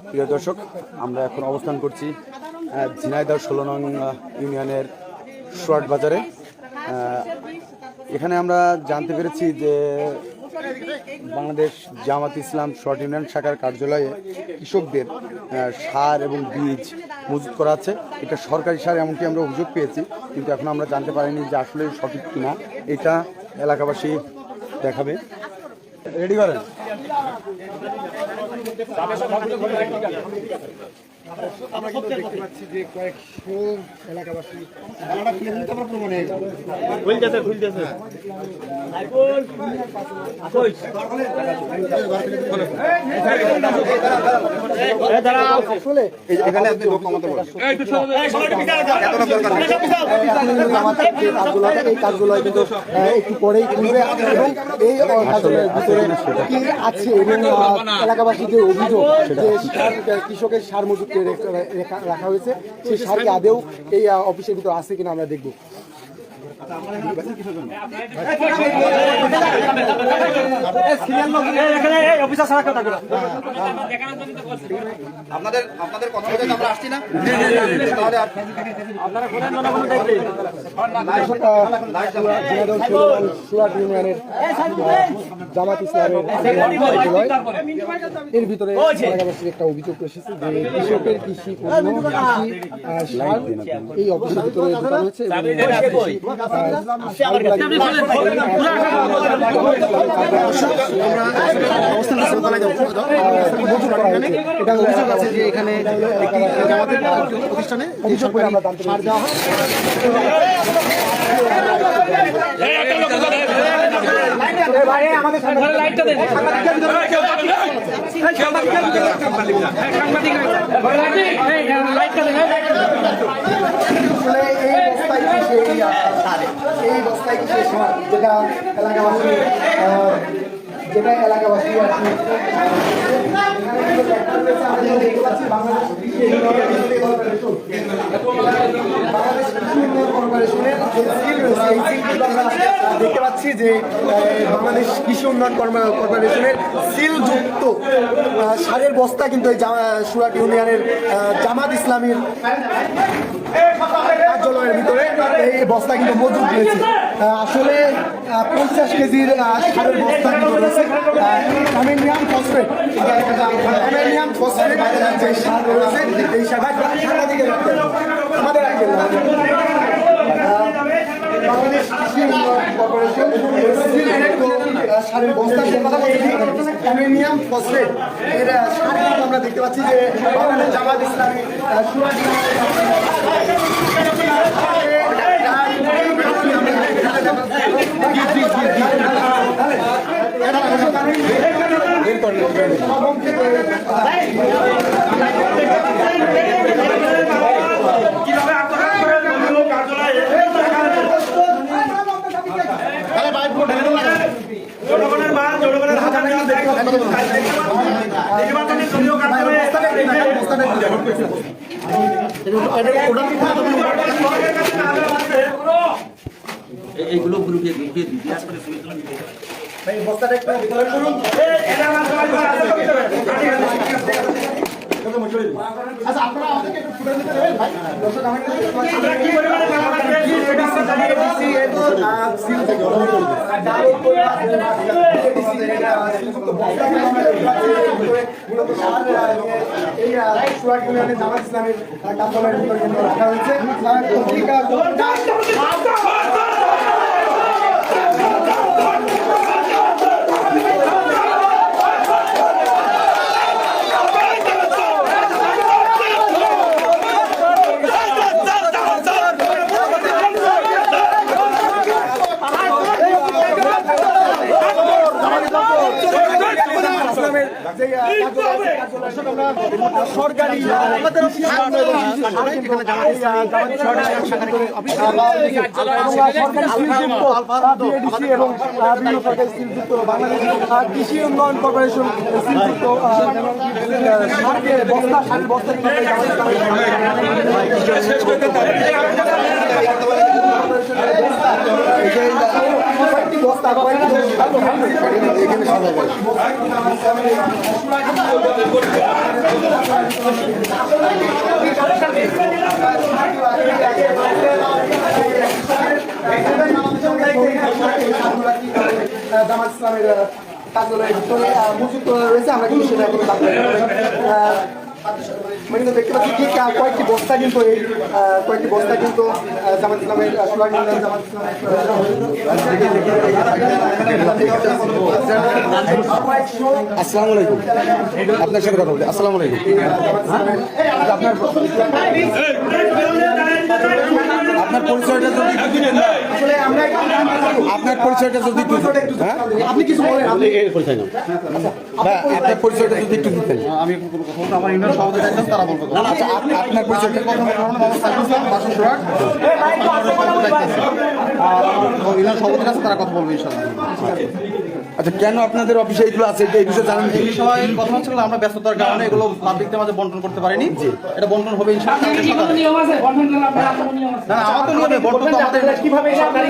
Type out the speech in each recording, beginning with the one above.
প্রিয় দর্শক, আমরা এখন অবস্থান করছি ঝিনাইদহ 16 নং ইউনিয়নের শর্ট বাজারে। এখানে আমরা জানতে পেরেছি যে বাংলাদেশ জামাত ইসলাম শর্ট ইউনিয়ন শাখার কার্যালয়ে কৃষকদের সার এবং বীজ মজুত করা আছে। এটা সরকারি সার এমনকি আমরা অভিযোগ পেয়েছি, কিন্তু এখন আমরা জানতে পারিনি যে আসলে সঠিক কিনা। এটা এলাকাবাসী দেখাবে। রেডি করেন। আমরা কিন্তু দেখতে পাচ্ছি যে কয়েকশো এলাকাবাসী এই কাজগুলো কিন্তু একটু পরেই খুলবে এবং এই কাজগুলোর ভিতরে কি আছে এবং এলাকাবাসীদের অভিযোগ যে কৃষকের সার মজুত রাখা হয়েছে, সেই সারকে আদেও এই অফিসের ভিতরে আছে কিনা আমরা দেখব। আপনাদের কথা বলতে আমরা আসছি না। জামাত ইসলামের এর ভিতরে এলাকাবাসীর একটা অভিযোগ এসেছে যে কৃষকের কৃষি এই অফিসের ভিতরে ঢোকানো হয়েছে এটা অভিযোগ আছে যে এখানে একটি জামাতের প্রতিষ্ঠানে অভিযোগ করে আমরা সার দেওয়া হয়। এই বস্তায় যেটা এলাকাবাসী দেখতে পাচ্ছি যে বাংলাদেশ কৃষি উন্নয়ন কর্পোরেশনের সিলযুক্ত সারের বস্তা কিন্তু এই সুরাট ইউনিয়নের জামাত ইসলামীর কার্যালয়ের ভিতরে এই বস্তা কিন্তু মজুদ রয়েছে। আসলে 50 কেজির সারের বস্তা কিন্তু রয়েছে। অ্যামোনিয়াম ফসফেট যে সার রয়েছে এই সাংবাদিকের আমাদের বাংলাদেশ কৃষি উন্নয়ন কর্পোরেশন সারের বস্তা অ্যামোনিয়াম ফসফেট এর সার আমরা দেখতে পাচ্ছি যে বাংলাদেশ জামাত ইসলামী জনগণের মাল জনগণের হাতে এইগুলো গ্রুপে দিতে বস্তাটা একটু বিতরণ করুন। আচ্ছা, আপনারা আমাদেরকে একটু ফুটে দিতে দেবেন ভাই। দর্শক আমাদের কি পরিমাণে জামাত ইসলামের কার্যালয়ের ভিতরে রাখা হয়েছে। সরকারি কৃষি উন্নয়ন কর্পোরেশন বস্তা কয়েকটি বস্তা এখানে সাজা গেল। জামাত ইসলামের কার্যালয়ের ভিতরে মজুদ করা রয়েছে। আমরা কিন্তু সেটা এখন মানে দেখতে পাচ্ছি ঠিক কয়েকটি বস্তা কিন্তু এই কয়েকটি বস্তা কিন্তু জামাত ইসলামের জামাত আসসালামু আলাইকুম, আপনার সাথে কথা বলতে। আসসালামু আলাইকুম। আপনার পরিচয়টা যদি একটু দিতেন। আপনার পরিচয়টা যদি একটু, হ্যাঁ আপনি কিছু বলেন, আপনি পরিচয় নাম। হ্যাঁ, আপনার পরিচয়টা যদি একটু দিতেন। আমি কোনো কথা বলবো, আমার ইউনিয়ন সভাপতি দায়িত্ব তারা বলবো। আচ্ছা, আপনার পরিচয়টা কথা বলবো মোহাম্মদ সাইফুল ইসলাম, বাসন সুরাট। ইউনিয়ন সভাপতি আছে, তারা কথা বলবে ইনশাআল্লাহ। আচ্ছা, কেন আপনাদের অফিসে এইগুলো আছে এই বিষয়ে জানেন কি? এই বিষয়ে কথা হচ্ছে আমরা ব্যস্ততার কারণে এগুলো পাবলিকদের মাঝে বন্টন করতে পারিনি। এটা বন্টন হবে ইনশাআল্লাহ। না, আমার তো নিয়মে বন্টন তো আমাদের কিভাবে সরকারি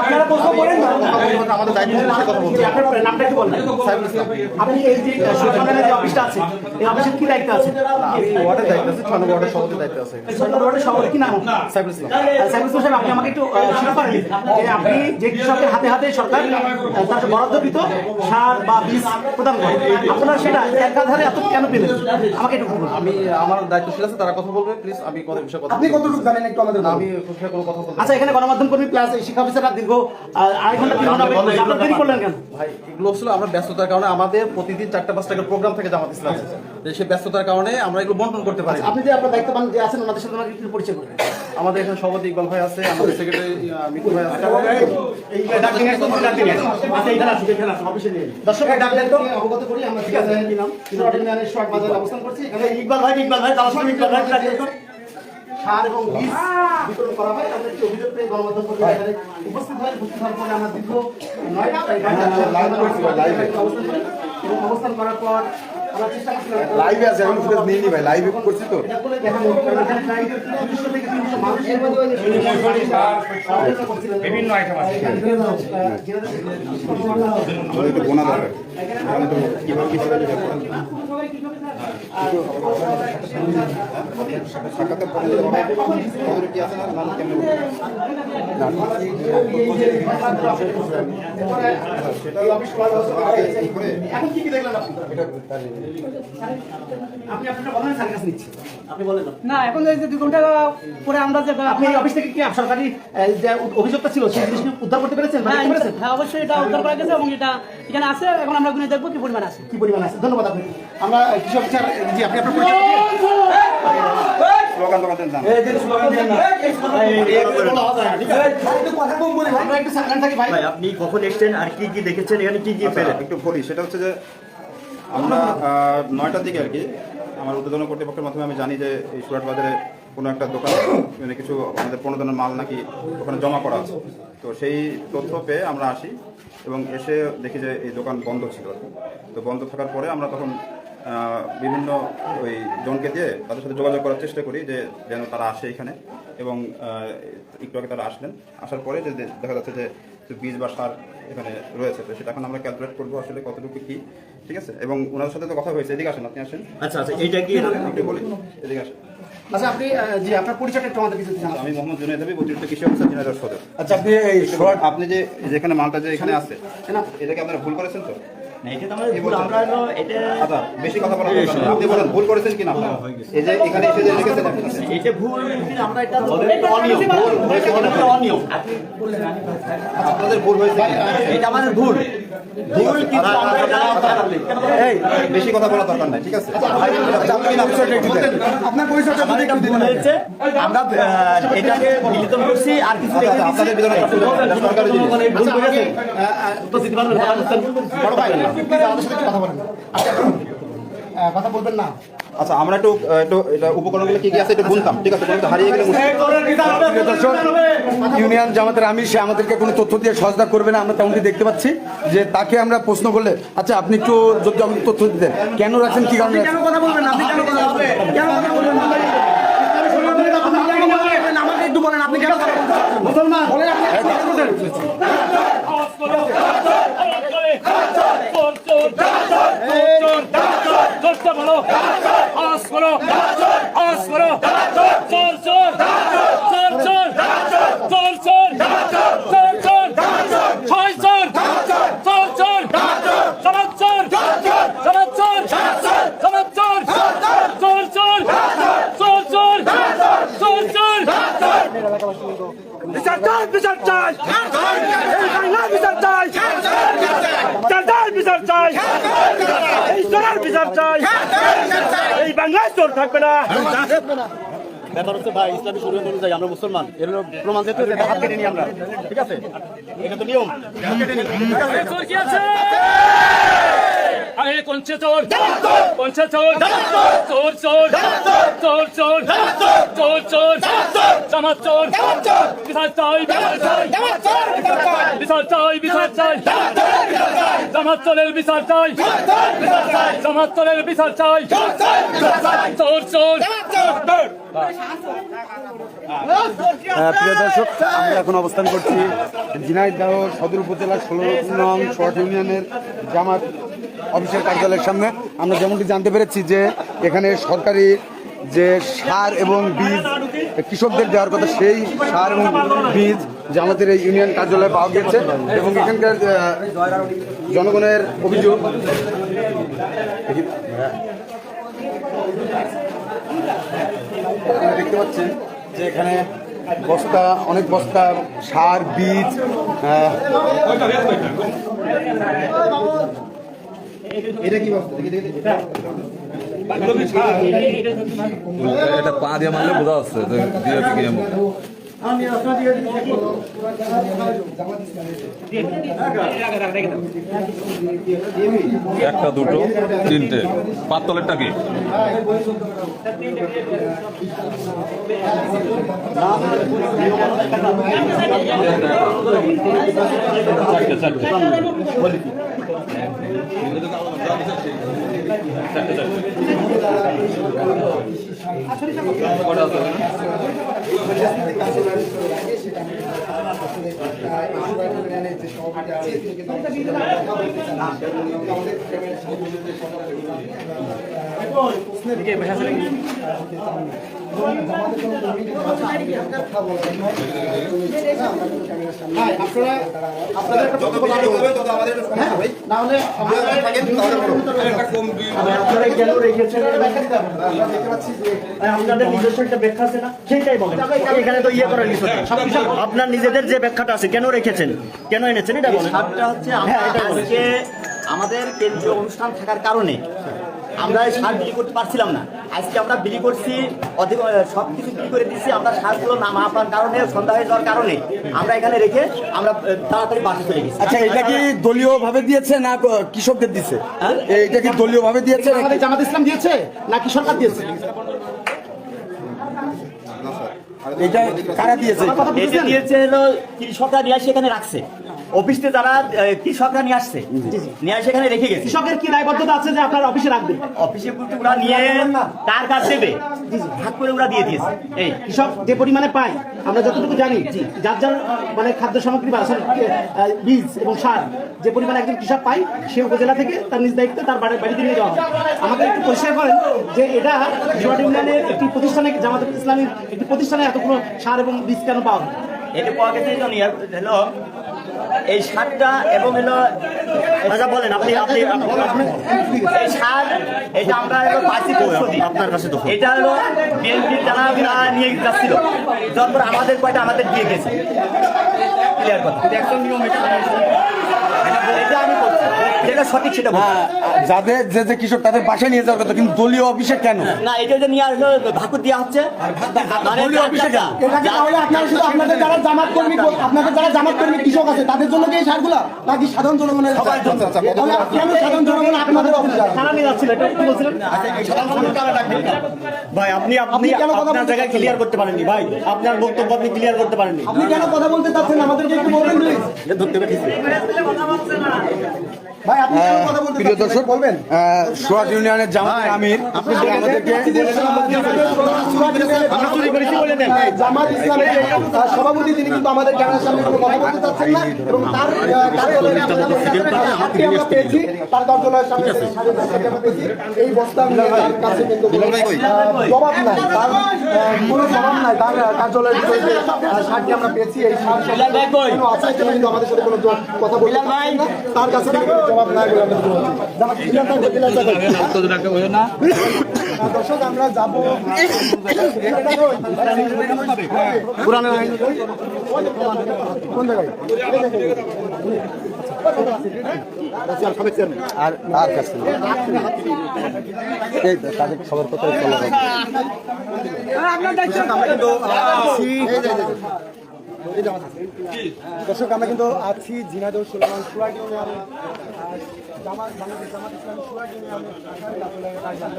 আপনারা প্রশ্ন করেন না, আমাদের দায়িত্ব হচ্ছে কথা বলতে। আপনার নামটা একটু বলেন। সাইফুল ইসলাম। আপনি এই যে সরকারের যে অফিসটা আছে এই অফিসের কি দায়িত্ব আছে? আমি ওয়ার্ডের দায়িত্ব আছে, 6 নম্বর ওয়ার্ডের সভাপতির দায়িত্ব আছে। সরকার ওয়ার্ডের সভাপতি কি নাম? সাইফুল ইসলাম। সাইফুল ইসলাম সাহেব, আপনি আমাকে একটু শিরোপা পারেন যে আপনি যে কৃষকের হাতে হাতে সরকার তার বরাদ্দকৃত সার বা বীজ প্রদান করে, আপনারা সেটা একাধারে এত কেন পেলেন? আমাকে একটু বলুন। আমি আমার দায়িত্বশীল আছে, তারা কথা বলবে। প্লিজ আমি কথা বিষয়ে কথা আপনি কতটুকু জানেন একটু আমাদের বলুন। আমি বিষয়ে কোনো কথা বলতে আচ্ছা, এখানে গণমাধ্যম কর্মী প্লাস শিক্ষা অফিসাররা দীর্ঘ 2.5 ঘন্টা 3 ঘন্টা আপনারা দেরি করলেন কেন? ভাই, এগুলো হচ্ছিল আমরা ব্যস্ততার কারণে, আমাদের প্রতিদিন 4টা-5টা করে প্রোগ্রাম থাকে জামাত ইসলাম। সেই ব্যস্ততার কারণে আমরা এগুলো বন্টন করতে পারি। আপনি যে আপনার দায়িত্ববান যে আছেন ওনাদের সাথে আমাকে একটু পরিচয় করবেন। আমাদের এখানে সভাপতি ইকবাল ভাই আছে, আমাদের সেক্রেটারি মিকু ভাই আছে। দর্শকের ডাকলেন তো অবগত করি আমরা। ঠিক আছে, কি নাম? শর্ট বাজারে অবস্থান করছি। এখানে ইকবাল ভাই ইকবাল ভাই সার এবং বীজ বিতরণ করা হয়। আমরা একটি অভিযোগ পেয়ে গণমাধ্যম কর্মী এখানে উপস্থিত হওয়ার পরে আমরা দীর্ঘ 9 অবস্থান করি এবং অবস্থান করার পর আমরা চেষ্টা করছিলাম লাইভে আছে, এখন ফুটেজ নিয়ে নি ভাই, লাইভে করছি তো। এটা করে দেখানো। কারণ এখানে প্রায় 200 থেকে 300 মানুষ বিভিন্ন আইটেম আছে। একটু বোনা দরকার। কিভাবে কি করে এখন কি কি দেখলেন আপনি? আপনি আপনার বলেন, স্যার কাছে নিচ্ছি। আপনি বলেন না, এখন এই যে 2 ঘন্টা পরে আমরা যে আপনি এই অফিস থেকে কি সরকারি যে অভিযোগটা ছিল সেই জিনিসটা উদ্ধার করতে পেরেছেন? হ্যাঁ, দেখতে পেরেছেন হ্যাঁ, অবশ্যই এটা উদ্ধার করা গেছে এবং এটা এখানে আছে। এখন আমরা গুনে দেখবো কি পরিমাণ আছে। কি পরিমাণ আছে? ধন্যবাদ আপনাকে। আমরা কৃষি অফিসার জি, আপনি আপনার পরিচয় স্লোগান তোমাদের দাম। কথা কম বলি, আমরা একটু সাইলেন্ট থাকি ভাই। ভাই, আপনি কখন এসেছেন আর কি কি দেখেছেন, এখানে কি কি পেলেন? একটু বলি, সেটা হচ্ছে যে আমরা 9টার দিকে আর কি আমার উদ্বোধন কর্তৃপক্ষের মাধ্যমে আমি জানি যে এই সুরাট বাজারে কোনো একটা দোকানে মানে কিছু আমাদের প্রণোদনের মাল নাকি ওখানে জমা করা আছে। তো সেই তথ্য পেয়ে আমরা আসি এবং এসে দেখি যে এই দোকান বন্ধ ছিল। তো বন্ধ থাকার পরে আমরা তখন বিভিন্ন ওই জনকে দিয়ে তাদের সাথে যোগাযোগ করার চেষ্টা করি যে যেন তারা আসে এখানে। এবং একটু আগে তারা আসলেন। আসার পরে যে দেখা যাচ্ছে যে বীজ বা সার এখানে রয়েছে, তো সেটা এখন আমরা ক্যালকুলেট করবো আসলে কতটুকু কি, ঠিক আছে। এবং ওনার সাথে তো কথা হয়েছে, এদিকে আসেন, আপনি আসেন, আচ্ছা আচ্ছা, এইটা কি একটু বলি, এদিকে আসেন। আচ্ছা, আপনি জি আপনার পরিচয়টা একটু আমাদের কিছু জানাবেন। আমি মোহাম্মদ জুনায়েদ হাবিব, অতিরিক্ত কৃষি অফিসার ঝিনাইদহ সদর। আচ্ছা, আপনি এই শর্ট আপনি যে যেখানে মালটা যে এখানে আছে এটাকে আপনারা ভুল করেছেন তো? না, এটা তো আমাদের ভুল, আমরা হলো এটা আচ্ছা, বেশি কথা বলা দরকার নেই। আপনি বলেন ভুল করেছেন কিনা আপনারা? এই যে এখানে এসে যে লিখেছেন এটা ভুল, কিন্তু আমরা এটা অনিয়ম, ভুল হয়েছে, এটা হলো অনিয়ম। আপনাদের ভুল হয়েছে কিনা? এটা আমাদের ভুল, ভুল, কিন্তু আমরা এটা এই বেশি কথা বলা দরকার নাই, ঠিক আছে? আপনার পরিচয়টা আমাদের এটা ভুল হয়েছে, আমরা এটাকে বিলিতন করছি আর কিছু রেখে দিচ্ছি। আপনাদের ভিতরে সরকারি জিনিস। ভুল করেছে তো দিতে পারবেন বড় ভাই, প্লিজ আমাদের সাথে একটু কথা বলেন। কথা বলবেন না? আচ্ছা, আমরা একটু একটু এটা উপকরণগুলো কি কি আছে একটু গুনতাম, ঠিক আছে? কোনো হারিয়ে গেলে দর্শক, ইউনিয়ন জামাতের আমির সে আমাদেরকে কোনো তথ্য দিয়ে সহযোগিতা করবে না, আমরা তেমনটি দেখতে পাচ্ছি। যে তাকে আমরা প্রশ্ন করলে, আচ্ছা আপনি একটু যদি আমাকে তথ্য দিতেন, কেন রাখছেন, কি কারণে রাখছেন? কথা বলবেন না? আপনি কেন কথা বলবেন? কেন কথা বলবেন না? আমাকে একটু একটু বলেন আপনি কেন কথা বলতে চাচ্ছেন? মুসলমান এই বাংলায় চোর থাকবে না। ব্যাপার হচ্ছে ভাই ইসলামী শরীয়ত অনুযায়ী আমরা মুসলমান, এর হলো প্রমাণ যেহেতু এটা হাত কেটে নিই আমরা, ঠিক আছে? এটা তো নিয়ম। চোর কি আছে? আরে কোনছে চোর? কোনছে চোর? চোর চোর চোর চোর চোর চোর জামাত চোর বিচার চাই বিচার চাই বিচার চাই বিচার চাই জামাত চোরের বিচার চাই জামাত চোরের বিচার চাই চোর চোর প্রিয় দর্শক, আমরা এখন অবস্থান করছি ঝিনাইদহ সদর উপজেলা 16 নং শর্ট ইউনিয়নের জামাত অফিসের কার্যালয়ের সামনে। আমরা যেমনটি জানতে পেরেছি যে এখানে সরকারি যে সার এবং বীজ কৃষকদের দেওয়ার কথা, সেই সার এবং বীজ জামাতের এই ইউনিয়ন কার্যালয়ে পাওয়া গেছে এবং এখানকার জনগণের অভিযোগ দেখতে পাচ্ছেন যে এখানে বস্তা, অনেক বস্তা সার বীজ এটা কি বস্তা? এটা পা দিয়ে মারলে বোঝা যাচ্ছে যে দিয়ে কি এমন। একটা দুটো তিনটে পাতলেরটা কি আপনাদের একটা না হলে আপনারা কেন রেখেছেন আপনাদের নিজস্ব একটা ব্যাখ্যা আছে না, সেইটাই বলেন। এখানে তো ইয়ে করার কিছু নেই। আপনার নিজেদের যে ব্যাখ্যাটা আছে, কেন রেখেছেন, কেন এনেছেন, এটা বলেন। সারটা হচ্ছে আমরা আজকে আমাদের কেন্দ্রীয় অনুষ্ঠান থাকার কারণে আমরা এই সার বিলি করতে পারছিলাম না। আজকে আমরা বিলি করছি, অধিক সব কিছু বিলি করে দিচ্ছি। আমরা সারগুলো না পাওয়ার কারণে, সন্ধ্যা হয়ে যাওয়ার কারণে আমরা এখানে রেখে আমরা তাড়াতাড়ি বাসে চলে গেছি। আচ্ছা, এটা কি দলীয় ভাবে দিয়েছে না কৃষকদের দিচ্ছে? এটা কি দলীয় ভাবে দিয়েছে? আমাদের জামাত ইসলাম দিয়েছে নাকি সরকার দিয়েছে? এটা কারা দিয়েছে? এটা দিয়েছে হলো কৃষকরা নিয়ে আসে এখানে রাখছে। অফিসে যারা কৃষকরা নিয়ে আসছে, নিয়ে আসে এখানে রেখে গেছে। কৃষকের কি দায়বদ্ধতা আছে যে আপনার অফিসে রাখবেন? অফিসে বলতে ওরা নিয়ে কার কাজ দেবে ভাগ করে ওরা দিয়ে দিয়েছে। এই কৃষক যে পরিমাণে পায়, আমরা যতটুকু জানি, যার যার মানে খাদ্য সামগ্রী বা বীজ এবং সার যে পরিমাণে একজন কৃষক পায়, সে উপজেলা থেকে তার নিজ দায়িত্বে তার বাড়িতে নিয়ে যাওয়া হয়। আমাদের একটু পরিষ্কার করেন যে এটা জোয়ার ইউনিয়নের একটি প্রতিষ্ঠানে, জামাত ইসলামীর একটি প্রতিষ্ঠানে এতগুলো সার এবং বীজ কেন পাওয়া হয়? এটা পাওয়া গেছে হলো এই সারটা এবং হলো আচ্ছা বলেন আপনি এই সার, এটা আমরা হলো পাইছি আপনার কাছে তো এটা হলো বিএনপির যারা নিয়ে যাচ্ছিল, তারপর আমাদের কয়টা আমাদের দিয়ে গেছে। ক্লিয়ার কথা, একটা নিয়ম এটা আমি বলছি, যেটা সঠিক সেটা বলছি। যাদের যে কৃষক তাদের বাসায় নিয়ে যাওয়ার কথা, কিন্তু দলীয় অফিসে কেন? না, এটা যে নিয়ে আসলে ভাকুর দেওয়া হচ্ছে মানে দলীয় অফিসে কেন? এটাকে তাহলে আপনারা শুধু আপনাদের যারা জামাত কর্মী, আপনাদের যারা জামাত কর্মী কৃষক আছে তাদের জন্য কি এই সারগুলা, নাকি সাধারণ জনগণের সবার জন্য? তাহলে কেন সাধারণ জনগণ আপনাদের অফিসে সারা নিয়ে যাচ্ছিল, এটা কি বলছিলেন? ভাই আপনি আপনার জায়গায় ক্লিয়ার করতে পারেননি ভাই, আপনার বক্তব্য আপনি ক্লিয়ার করতে পারেননি। আপনি কেন কথা বলতে চাচ্ছেন আমাদেরকে একটু বলবেন প্লিজ? ধরতে পেরেছি। ভাই আপনি কেন কথা বলতে প্রিয় দর্শক বলবেন সুরাট ইউনিয়নের জামাতের আমির আপনি আমাদেরকে আমরা চুরি করেছি বলে দেন জামাত ইসলামের যে সভাপতি তিনি কিন্তু আমাদের ক্যামেরার সামনে কোনো কথা বলতে চাচ্ছেন না এবং তার কার্যালয়ে আমরা পেয়েছি তার কার্যালয়ের সামনে আমরা পেয়েছি এই বস্তা নিয়ে তার কাছে কিন্তু জবাব নাই তার কোনো জবাব নাই তার কার্যালয়ের ভিতরে যে সারটি আমরা পেয়েছি এই সার আছে তিনি কিন্তু আমাদের সাথে কোনো কথা বলতে চাচ্ছেন না তার কাছে জবাব নাই বলে আমরা দর্শক আমরা যাবো পুরানো কোন জায়গায় আর আর কাছে এই তাদের খবর কোথায় চলে যাবে দর্শক আমরা কিন্তু আছি ঝিনাইদহ সুলেমান সুরাট ইউনিয়নের জামাত ইসলামী সুরাট ইউনিয়নের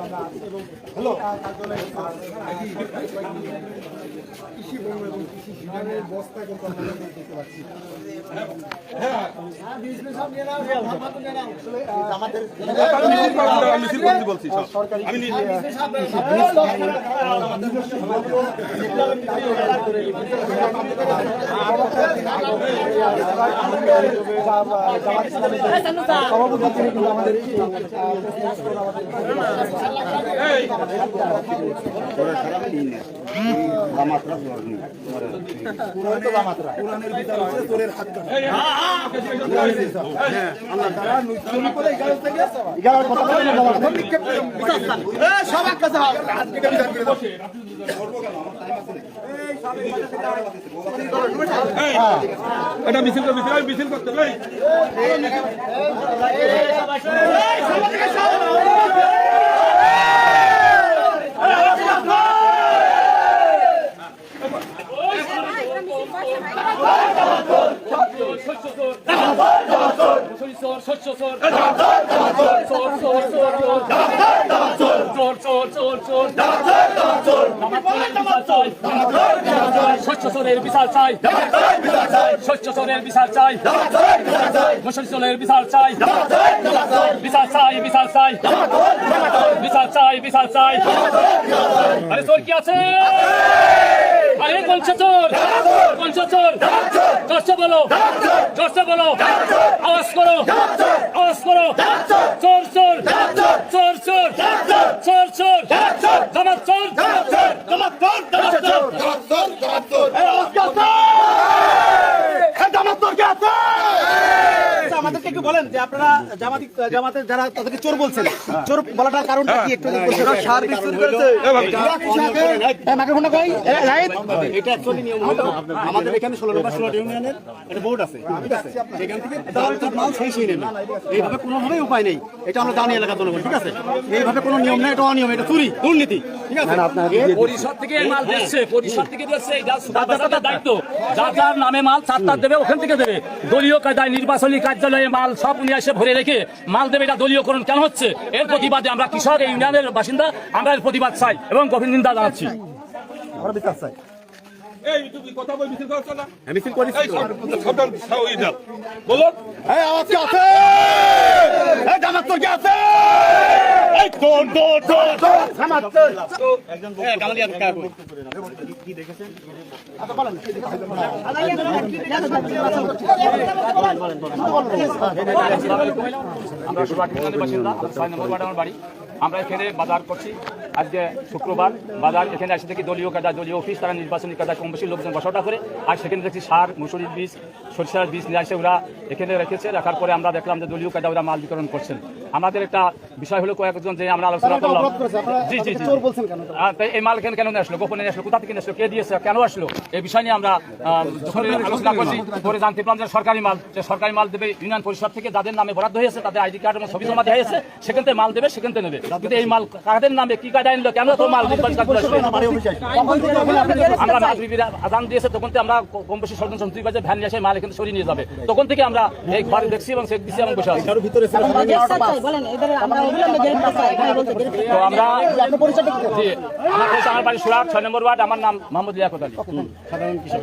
আমরা আছি এবং কৃষি পণ্য এবং কৃষি বিমানের বস্তা কিন্তু আমরা দেখতে পাচ্ছি সরকারি সভাপতি তিনি কিন্তু আমাদের এটা মিছিল করতে ভাই স্বচ্ছসরের বিচার চাই, স্বচ্ছসরের বিচার চাই, মুসলসলের বিচার চাই, বিচার চাই, বিচার চাই, বিচার চাই, বিচার চাই। আরে তোর কি আছে? আরে কোন চোর, কোন চোর? জোরসে বলো, জোরসে বলো, আওয়াজ করো, আওয়াজ করো। চোর চোর, চোর চোর, চোর চোর, জামাত চোর, জামাত চোর, জামাত চোর। আমাদেরকে একটু বলেন যে আপনারা জামাতের যারা তাদেরকে চোর বলছেন, চোর বলাটার কারণটা কি একটু সার বিস্তার করেছে। মাইক্রোফোনটা কই রাইট, এটা অ্যাকচুয়ালি নিয়ম হলো আমাদের এখানে 16 নম্বর সুরাট ইউনিয়নের একটা বোর্ড আছে, ঠিক আছে, সেখান থেকে তার মাল সেই নেবে, এইভাবে কোনোভাবেই উপায় নেই। এটা আমরা জানি এলাকার জনগণ, ঠিক আছে, এইভাবে কোনো নিয়ম নেই, এটা অনিয়ম, এটা চুরি, দুর্নীতি, ঠিক আছে। পরিষদ থেকে মাল দিচ্ছে, পরিষদ থেকে দিচ্ছে, এটা সুপারভাইজারের দায়িত্ব। যার যার নামে মাল চারটা দেবে, ওখান থেকে দেবে। দলীয় কায়দায় নির্বাচনী কার্যালয়ে মাল সব উনি এসে ভরে রেখে মাল দেবে, এটা দলীয়করণ কেন হচ্ছে? এর প্রতিবাদে আমরা কৃষক এই ইউনিয়নের বাসিন্দা, আমরা এর প্রতিবাদ চাই এবং গভীর নিন্দা জানাচ্ছি। আমরা বিচার চাই। এই তুমি কথা বল মিছিল করছ না মিছিল করিস খবর ছাও ইদা বলো এই আওয়াজ কি আছে? এই জামাত তোর কি আছে? এই তোর তোর তোর তোর জামাত তোর একজন কামালিয়া কাকা কি দেখেছেন? আচ্ছা বলেন কি দেখেছেন? আমরা সুরাট ইউনিয়নের বাসিন্দা, 6 নম্বর ওয়ার্ড আমার বাড়ি। আমরা এখানে বাজার করছি, আজকে শুক্রবার বাজার। এখানে এসে দেখি দলীয় কায়দা, দলীয় অফিস, তারা নির্বাচনী কায়দা কম বেশি লোকজন বসাটা করে। আর সেখানে দেখছি সার, মুসুরির বীজ, সরিষার বীজ নিয়ে আসে ওরা এখানে রেখেছে। রাখার পরে আমরা দেখলাম যে দলীয় কায়দা ওরা মাল বিতরণ করছেন। আমাদের একটা বিষয় হলো কয়েকজন যে আমরা আলোচনা করলাম, জি জি জি, এই মাল এখানে কেন আসলো, গোপনে আসলো, কোথা থেকে আসলো, কে দিয়েছে, কেন আসলো, এই বিষয় নিয়ে আমরা যখন আলোচনা করছি পরে জানতে পারলাম যে সরকারি মাল, যে সরকারি মাল দেবে ইউনিয়ন পরিষদ থেকে, যাদের নামে বরাদ্দ হয়েছে তাদের আইডি কার্ড এবং ছবি জমা দেওয়া হয়েছে, সেখান থেকে মাল দেবে, সেখান থেকে নেবে। কিন্তু এই মাল কাদের নামে, কি কায়দা আনলো, কেন তো মাল আমরা মাগরিবের আযান দিয়েছে, তখন থেকে আমরা কম বেশি ষড়যন্ত্র 2 বাজে ভ্যান নিয়ে এসে মাল এখানে সরিয়ে নিয়ে যাবে, তখন থেকে আমরা এই ঘরে দেখছি এবং চেক দিচ্ছি এবং বসে আছি। তো আমরা আমার বাড়ি সুরাট 6 নম্বর ওয়ার্ড, আমার নাম মোহাম্মদ লিয়াকত আলী। সাধারণ কৃষক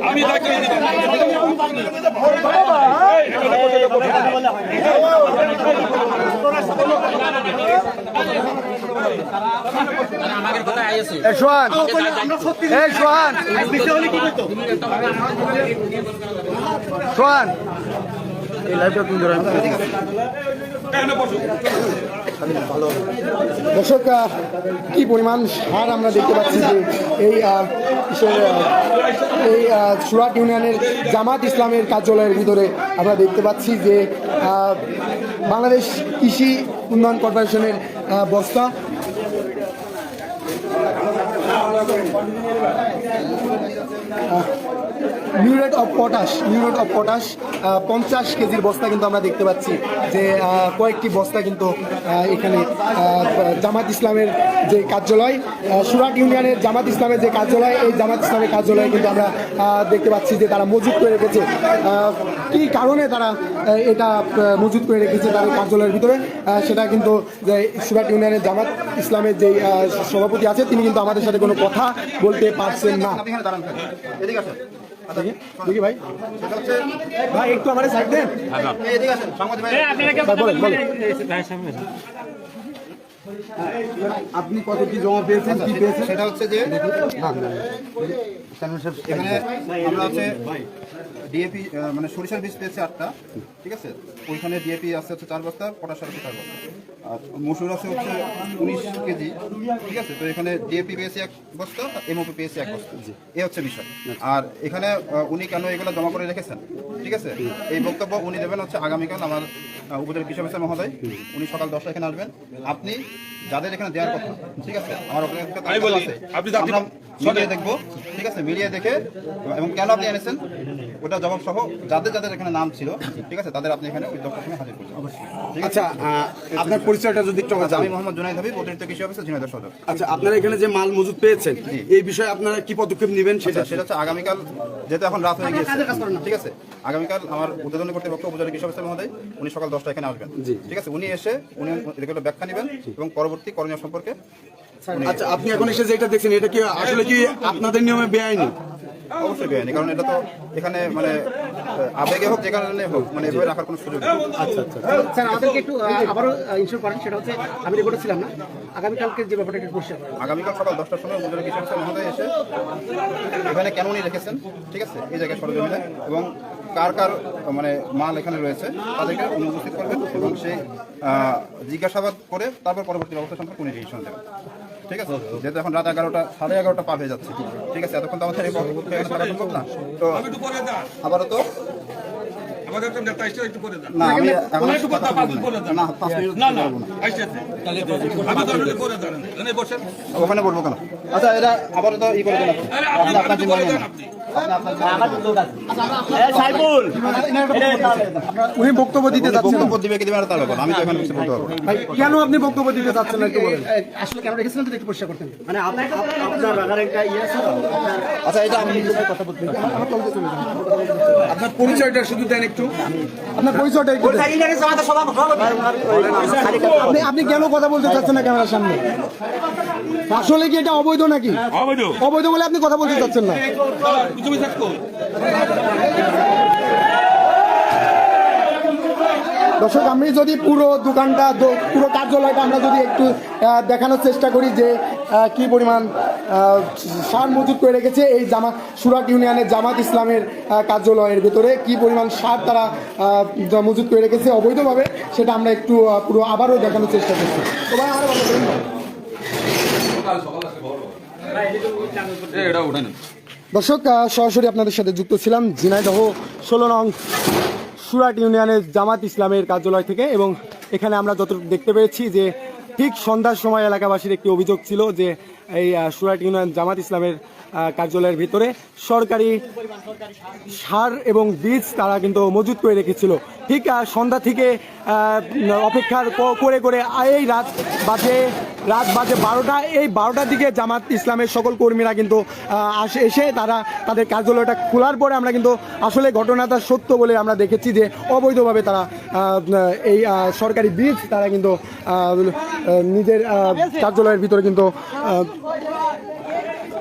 আমি দায়িত্ব নিয়ে সোহান সোহান সোহান এই লাইভটা তুমি ধরে দর্শক কি পরিমাণ সার আমরা দেখতে পাচ্ছি যে এই এই সুরাট ইউনিয়নের জামাত ইসলামের কার্যালয়ের ভিতরে আমরা দেখতে পাচ্ছি যে বাংলাদেশ কৃষি উন্নয়ন কর্পোরেশনের বস্তা মিউরেট অফ পটাশ 50 কেজির বস্তা কিন্তু আমরা দেখতে পাচ্ছি যে কয়েকটি বস্তা কিন্তু এখানে জামাত ইসলামের যে কার্যালয় সুরাট ইউনিয়নের জামাত ইসলামের যে কার্যালয় এই জামাত ইসলামের কার্যালয়ে কিন্তু আমরা দেখতে পাচ্ছি যে তারা মজুত করে রেখেছে কী কারণে তারা এটা মজুত করে রেখেছে তাদের কার্যালয়ের ভিতরে সেটা কিন্তু যে সুরাট ইউনিয়নের জামাত ইসলামের যে সভাপতি আছে তিনি কিন্তু আমাদের সাথে কোনো কথা বলতে পারছেন না। দেখি ভাই ভাই একটু আমাদের সাইড দেন। আপনি কত কি জমা পেয়েছেন কি পেয়েছেন সেটা হচ্ছে যে এখানে আমরা হচ্ছে ডিএপি মানে সরিষার বীজ পেয়েছি 8টা, ঠিক আছে। ওইখানে ডিএপি আছে হচ্ছে 4 বস্তা, পটাশ আছে 4 বস্তা, আর মসুর আছে হচ্ছে 19 কেজি, ঠিক আছে। তো এখানে ডিএপি পেয়েছি 1 বস্তা, এমওপি পেয়েছি 1 বস্তা, এই হচ্ছে বিষয়। আর এখানে উনি কেন এগুলো জমা করে রেখেছেন, ঠিক আছে, এই বক্তব্য উনি দেবেন হচ্ছে আগামীকাল আমার উপজেলা কৃষি অফিসার মহোদয়, উনি সকাল 10টায় এখানে আসবেন। আপনি যাদের এখানে দেওয়ার কথা, ঠিক আছে, আমার আমরা মিলিয়ে দেখবো, ঠিক আছে, মিলিয়ে দেখে এবং কেন আপনি এনেছেন ওটা জবাব সহ যাদের যাদের এখানে নাম ছিল, ঠিক আছে, তাদের আপনি এখানে ওই দপ্তর হাজির করছেন। আচ্ছা, আপনার পরিচয়টা যদি একটু আমি মোহাম্মদ জুনাইদ হাবিব, অতিরিক্ত কৃষি অফিসার, ঝিনাইদহ সদর। আচ্ছা, আপনারা এখানে যে মাল মজুদ পেয়েছেন এই বিষয়ে আপনারা কি পদক্ষেপ নেবেন সেটা হচ্ছে আগামীকাল, যেহেতু এখন রাত হয়ে গিয়েছে, ঠিক আছে, আগামীকাল আমার উদ্বোধনী কর্তৃপক্ষ উপজেলা কৃষি অফিসার মহোদয় উনি সকাল 10টায় এখানে আসবেন, ঠিক আছে। উনি এসে উনি এগুলো ব্যাখ্যা নেবেন এবং পরবর্তী করণীয় সম্পর্কে। আচ্ছা, আপনি এখন এসে যেটা দেখছেন এটা কি আসলে কি আপনাদের নিয়মে বেআইনি? অবশ্যই বেআইনি, কারণ এটা তো এখানে মানে আবেগে হোক যে কারণে হোক মানে এভাবে রাখার কোনো সুযোগ নেই। আচ্ছা আচ্ছা স্যার, আমাদেরকে একটু আবারও ইনশোর করেন। সেটা হচ্ছে আমি রেকর্ডে ছিলাম না, আগামীকালকে যে ব্যাপারটা একটু পরিষ্কার করেন। আগামীকাল সকাল 10টার সময় উপজেলা কৃষি অফিসার মহোদয় এসে এখানে কেন উনি রেখেছেন, ঠিক আছে, এই জায়গায় সরজমিনে এবং কার কার মানে মাল এখানে রয়েছে তাদেরকে উনি উপস্থিত করবেন এবং সেই জিজ্ঞাসাবাদ করে তারপর পরবর্তী ব্যবস্থা সম্পর্কে উনি ডিসিশন দেবেন, ঠিক আছে। যেহেতু এখন রাত 11টা 11:30 পার হয়ে যাচ্ছে, ঠিক আছে, এতক্ষণ তো আমাদের এই পক্ষে থাকা সম্ভব না। তো আবারও তো আমাদের তো নেতা এসে একটু করে দেন না, আমি এখন একটু কথা বলে দেন না 5 মিনিট না না আসছে তাহলে আমি তো করে দেন এখানে বসেন ওখানে বলবো কেন? আচ্ছা, এটা আবারও তো ই করে দেন আপনি আপনার আপনি করে দেন আপনি উনি বক্তব্য দিতে যাচ্ছেন, বক্তব্য দিবে কি দিবে না তার ব্যাপার, আমি তো এখানে কিছু বলতে পারবো না। ভাই কেন আপনি বক্তব্য দিতে যাচ্ছেন না একটু বলেন। আসলে কেন রেখেছিলেন যদি একটু পরিষ্কার করতেন। মানে আপনার রাখার একটা ইয়ে আছে তো? আচ্ছা, এটা আমি কথা বলতে আপনার পরিচয়টা শুধু দেন একটু, আপনার পরিচয়টা একটু দেন। আপনি কেন কথা বলতে চাচ্ছেন না ক্যামেরার সামনে? আসলে কি এটা অবৈধ নাকি? অবৈধ অবৈধ বলে আপনি কথা বলতে চাচ্ছেন না? তুমি থাকো দর্শক, আমি যদি পুরো দোকানটা পুরো কার্যালয়টা আমরা যদি একটু দেখানোর চেষ্টা করি যে কি পরিমাণ সার মজুত করে রেখেছে এই সুরাট ইউনিয়নের জামাত ইসলামের কার্যালয়ের ভিতরে, কি পরিমাণ সার তারা মজুত করে রেখেছে অবৈধভাবে, সেটা আমরা একটু পুরো আবারও দেখানোর চেষ্টা করছি। তো ভাই আমার দর্শক, সরাসরি আপনাদের সাথে যুক্ত ছিলাম ঝিনাইদহ 16 নং সুরাট ইউনিয়নের জামাত ইসলামের কার্যালয় থেকে। এবং এখানে আমরা যতটুকু দেখতে পেয়েছি যে ঠিক সন্ধ্যার সময় এলাকাবাসীর একটি অভিযোগ ছিল যে এই সুরাট ইউনিয়ন জামাত ইসলামের কার্যালয়ের ভিতরে সরকারি সার এবং বীজ তারা কিন্তু মজুত করে রেখেছিল। ঠিক সন্ধ্যা থেকে অপেক্ষা করে করে এই রাত বাজে রাত বাজে 12টা। এই 12টার দিকে জামাত ইসলামের সকল কর্মীরা কিন্তু এসে তারা তাদের কার্যালয়টা খোলার পরে আমরা কিন্তু আসলে ঘটনাটা সত্য বলে আমরা দেখেছি যে অবৈধভাবে তারা এই সরকারি ব্রিজ তারা কিন্তু নিজের কার্যালয়ের ভিতরে কিন্তু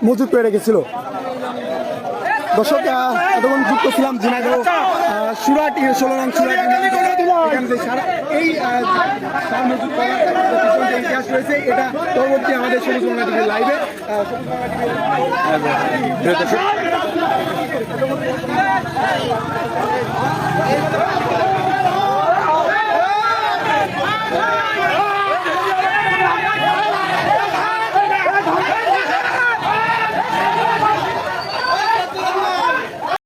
মজুত করে রেখেছিল। দর্শক, এতক্ষণ যুক্ত ছিলাম ঝিনাইদহ সুরাট 16 নং সুরাট এখানে যে সারা এই সার মজুত করার যে ইতিহাস রয়েছে এটা পরবর্তী আমাদের সবুজ বাংলা টিভির লাইভে সবুজ বাংলা টিভি